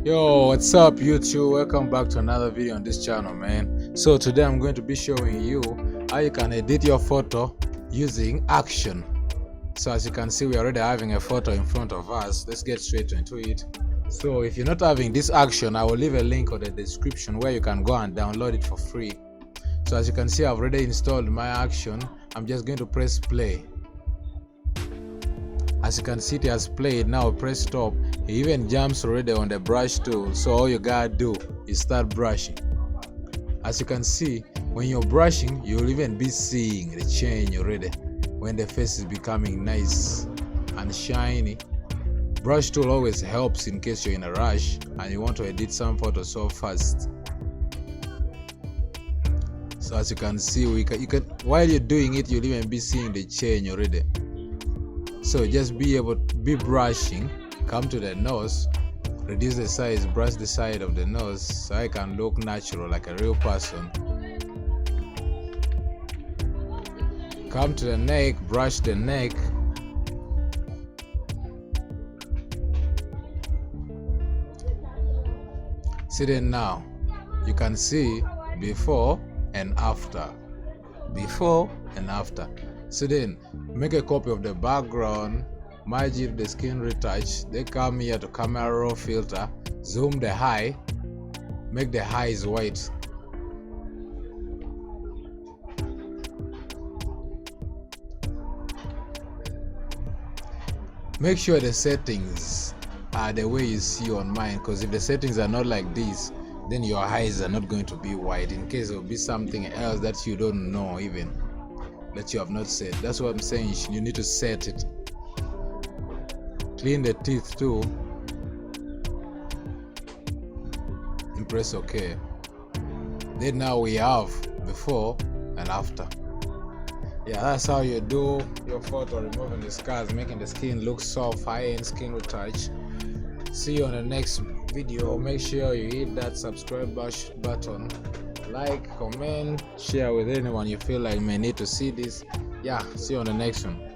Yo, what's up YouTube? Welcome back to another video on this channel, man. So today I'm going to be showing you how you can edit your photo using Action. So as you can see, we're already having a photo in front of us. Let's get straight into it. So if you're not having this Action, I will leave a link on the description where you can go and download it for free. So as you can see, I've already installed my Action. I'm just going to press play. As you can see, it has played. Now press stop. It even jumps already on the brush tool, so all you gotta do is start brushing. As you can see, when you're brushing, you'll even be seeing the change already when the face is becoming nice and shiny. Brush tool always helps in case you're in a rush and you want to edit some photos so fast. So as you can see, you can while you're doing it, you'll even be seeing the change already. So just be brushing. Come to the nose, reduce the size, brush the side of the nose so I can look natural like a real person. Come to the neck, brush the neck. See then, now you can see before and after. Before and after. So then make a copy of the background, merge it with the skin retouch, then come here to camera raw filter, zoom the high, make the highs white. Make sure the settings are the way you see on mine, because if the settings are not like this, then your highs are not going to be white, in case it will be something else that you don't know even, that you have not set. That's what I'm saying, you need to set it. Clean the teeth too and press OK. Then now we have before and after. Yeah, that's how you do your photo, removing the scars, making the skin look soft, high-end skin retouch. See you on the next video. Make sure you hit that subscribe button, like, comment, share with anyone you feel like may need to see this. Yeah, see you on the next one.